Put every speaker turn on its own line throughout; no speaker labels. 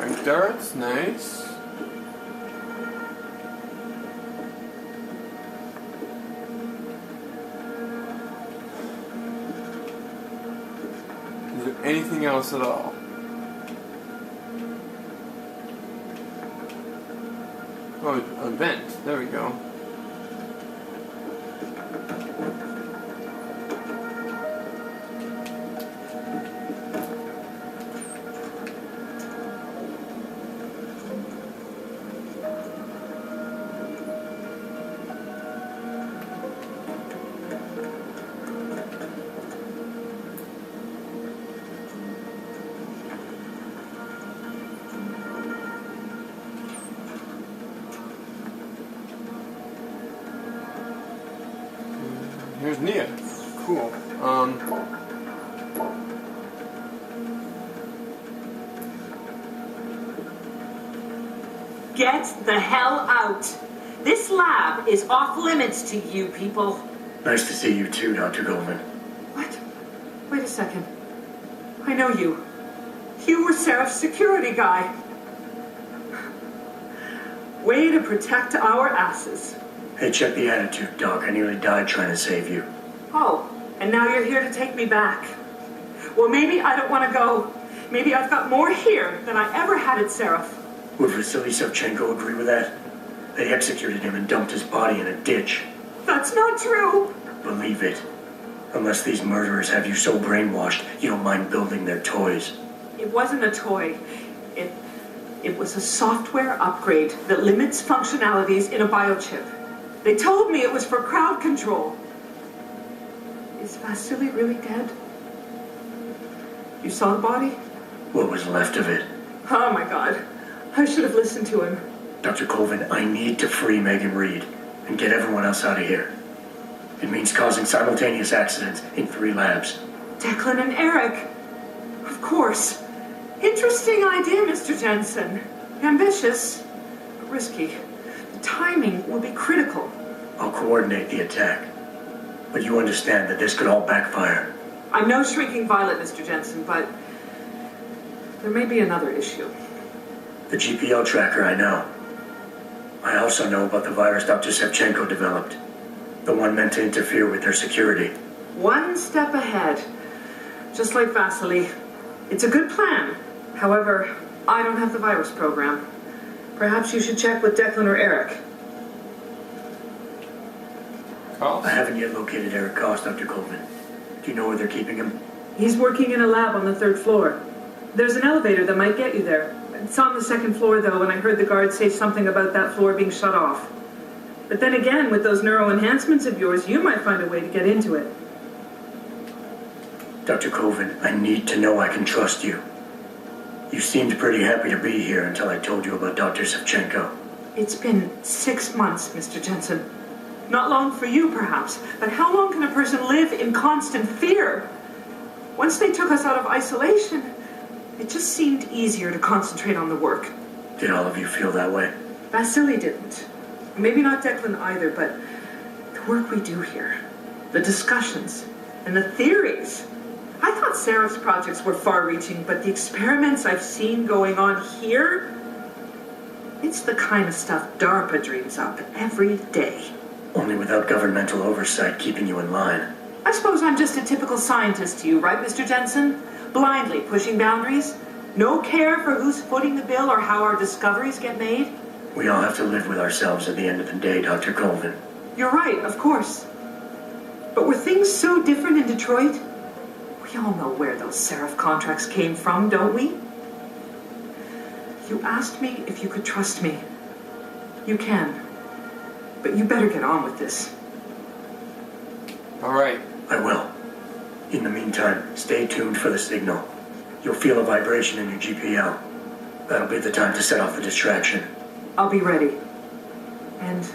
Strength darts, nice. Is there anything else at all? Oh, a vent. There we go. Here's Nia. Cool.
Get the hell out. This lab is off limits to you people.
Nice to see you too, Dr. Goldman.
What? Wait a second. I know you. You were Seraph's security guy. Way to protect our asses.
Hey, check the attitude, Doc. I nearly died trying to save you.
Oh, and now you're here to take me back. Well, maybe I don't want to go. Maybe I've got more here than I ever had at Seraph.
Would Vasily Savchenko agree with that? They executed him and dumped his body in a ditch.
That's not true.
Believe it. Unless these murderers have you so brainwashed, you don't mind building their toys.
It wasn't a toy. It was a software upgrade that limits functionalities in a biochip. They told me it was for crowd control. Is Vasily really dead? You saw the body?
What was left of it?
Oh my God. I should have listened to him.
Dr. Colvin, I need to free Megan Reed and get everyone else out of here. It means causing simultaneous accidents in 3 labs.
Declan and Eric. Of course. Interesting idea, Mr. Jensen. Ambitious, but risky. The timing will be critical.
I'll coordinate the attack. But you understand that this could all backfire.
I'm no shrinking violet, Mr. Jensen, but there may be another issue.
The GPL tracker, I know. I also know about the virus Dr. Savchenko developed. The one meant to interfere with their security.
One step ahead. Just like Vasily. It's a good plan. However, I don't have the virus program. Perhaps you should check with Declan or Eric.
Cost?
I haven't yet located Eric Cost, Dr. Colvin. Do you know where they're keeping him?
He's working in a lab on the 3rd floor. There's an elevator that might get you there. It's on the 2nd floor, though, and I heard the guard say something about that floor being shut off. But then again, with those neuro enhancements of yours, you might find a way to get into it.
Dr. Colvin, I need to know I can trust you. You seemed pretty happy to be here until I told you about Dr. Savchenko.
It's been 6 months, Mr. Jensen. Not long for you, perhaps, but how long can a person live in constant fear? Once they took us out of isolation, it just seemed easier to concentrate on the work.
Did all of you feel that way?
Vasily didn't. Maybe not Declan either, but the work we do here, the discussions, and the theories. I thought Seraph's projects were far-reaching, but the experiments I've seen going on here, it's the kind of stuff DARPA dreams up every day.
Only without governmental oversight keeping you in line.
I suppose I'm just a typical scientist to you, right, Mr. Jensen? Blindly pushing boundaries? No care for who's footing the bill or how our discoveries get made?
We all have to live with ourselves at the end of the day, Dr. Colvin.
You're right, of course. But were things so different in Detroit? We all know where those Seraph contracts came from, don't we? You asked me if you could trust me. You can. But you better get on with this.
All right.
I will. In the meantime, stay tuned for the signal. You'll feel a vibration in your GPL. That'll be the time to set off the distraction.
I'll be ready. And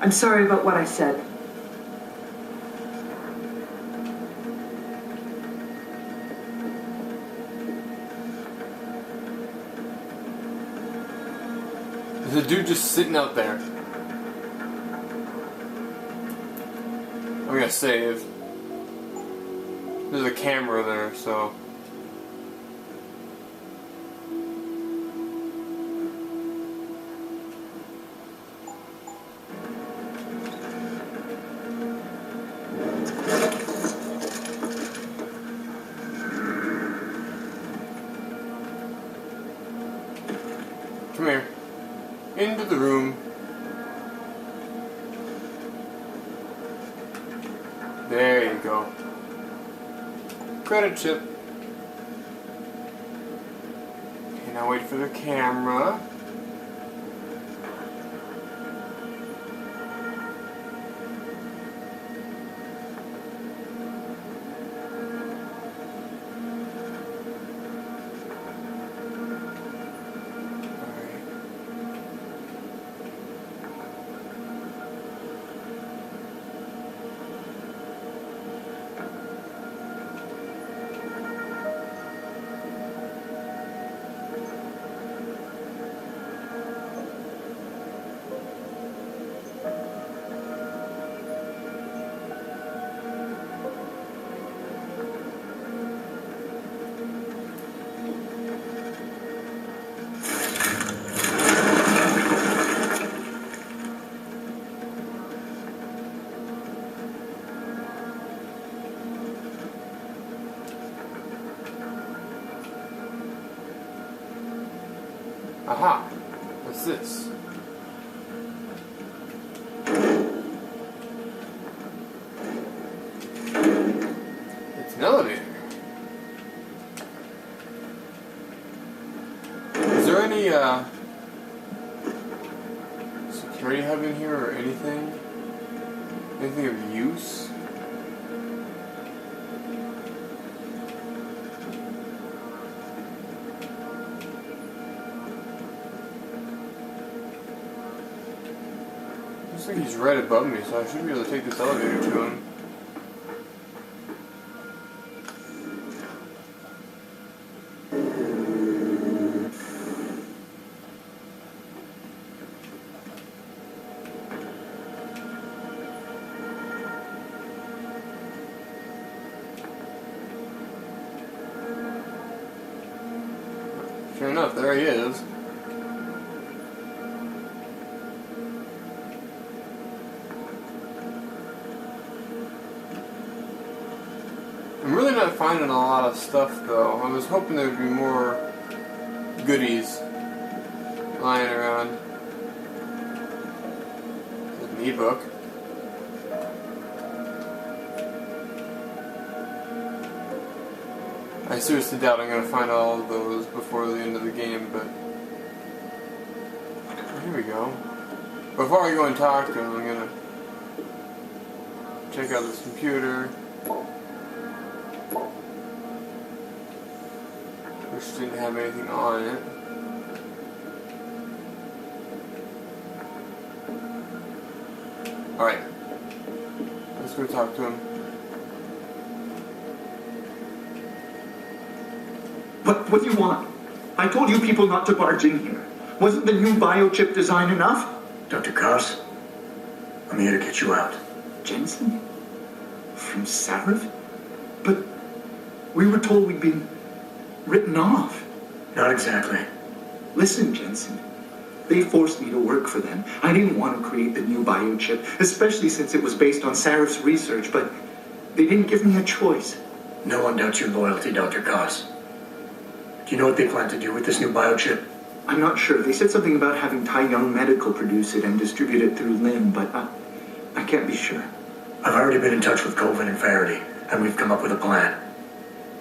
I'm sorry about what I said.
There's a dude just sitting out there. I'm gonna save. There's a camera there, so. credit chip. Okay, now wait for the camera. Aha! What's this? It's an elevator. Is there any, security hub in here or anything? Anything of use? Looks like he's right above me, so I should be able to take this elevator to him. Sure enough, there he is. I'm really not finding a lot of stuff though. I was hoping there'd be more goodies lying around. There's an ebook. I seriously doubt I'm going to find all of those before the end of the game, but here we go. Before I go and talk to him, I'm going to check out this computer, which didn't have anything on it. Alright, let's go talk to him.
What do you want? I told you people not to barge in here. Wasn't the new biochip design enough?
Dr. Koss, I'm here to get you out.
Jensen? From Sarif? But we were told we'd been written off.
Not exactly.
Listen, Jensen. They forced me to work for them. I didn't want to create the new biochip, especially since it was based on Sarif's research, but they didn't give me a choice.
No one doubts your loyalty, Dr. Koss. Do you know what they plan to do with this new biochip?
I'm not sure. They said something about having Tai Young Medical produce it and distribute it through Lim, but I can't be sure.
I've already been in touch with Colvin and Faraday, and we've come up with a plan.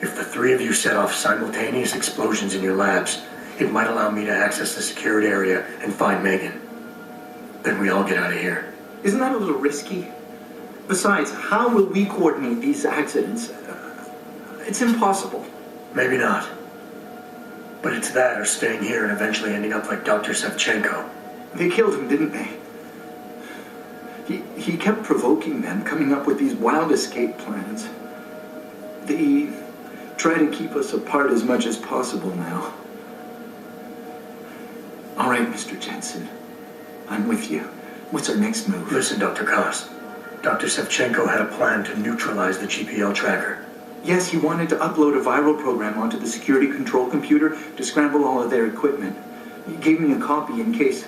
If the three of you set off simultaneous explosions in your labs, it might allow me to access the secured area and find Megan. Then we all get out of here.
Isn't that a little risky? Besides, how will we coordinate these accidents? It's impossible.
Maybe not. But it's that or staying here and eventually ending up like Dr. Sevchenko.
They killed him, didn't they? He kept provoking them, coming up with these wild escape plans. They try to keep us apart as much as possible now. All right, Mr. Jensen. I'm with you. What's our next move?
Listen, Dr. Koss. Dr. Sevchenko had a plan to neutralize the GPL tracker.
Yes, he wanted to upload a viral program onto the security control computer to scramble all of their equipment. He gave me a copy in case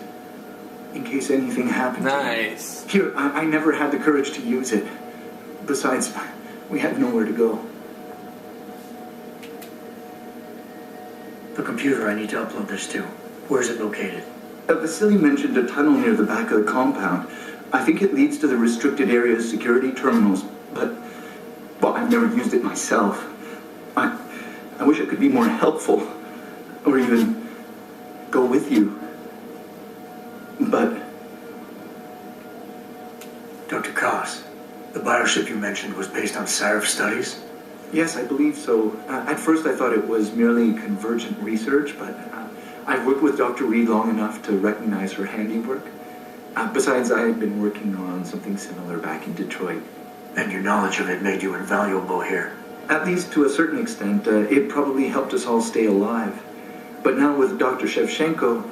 anything happened.
Nice.
Here, I never had the courage to use it. Besides, we had nowhere to go.
The computer I need to upload this to. Where's it located?
Vasily mentioned a tunnel near the back of the compound. I think it leads to the restricted area security terminals, but, well, I've never used it myself. I wish I could be more helpful, or even go with you. But...
Dr. Koss, the bioship you mentioned was based on Sarif studies?
Yes, I believe so. At first I thought it was merely convergent research, but I've worked with Dr. Reed long enough to recognize her handiwork. Besides, I had been working on something similar back in Detroit.
And your knowledge of it made you invaluable here.
At least to a certain extent, it probably helped us all stay alive. But now with Dr. Shevchenko,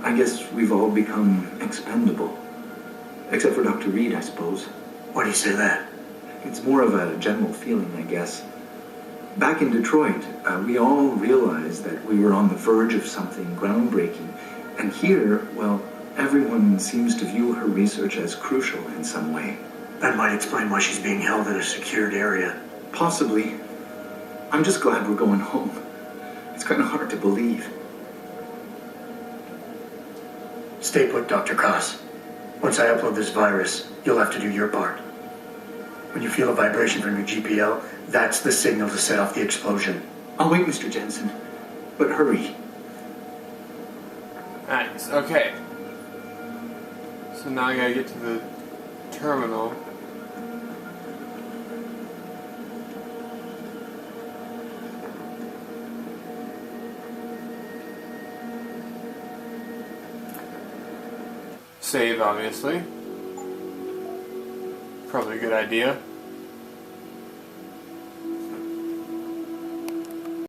I guess we've all become expendable. Except for Dr. Reed, I suppose.
Why do you say that?
It's more of a general feeling, I guess. Back in Detroit, we all realized that we were on the verge of something groundbreaking. And here, well, everyone seems to view her research as crucial in some way.
That might explain why she's being held in a secured area.
Possibly. I'm just glad we're going home. It's kind of hard to believe.
Stay put, Dr. Koss. Once I upload this virus, you'll have to do your part. When you feel a vibration from your GPL, that's the signal to set off the explosion.
I'll wait, Mr. Jensen. But hurry.
Nice. Okay. So now I gotta get to the terminal. Save, obviously. Probably a good idea.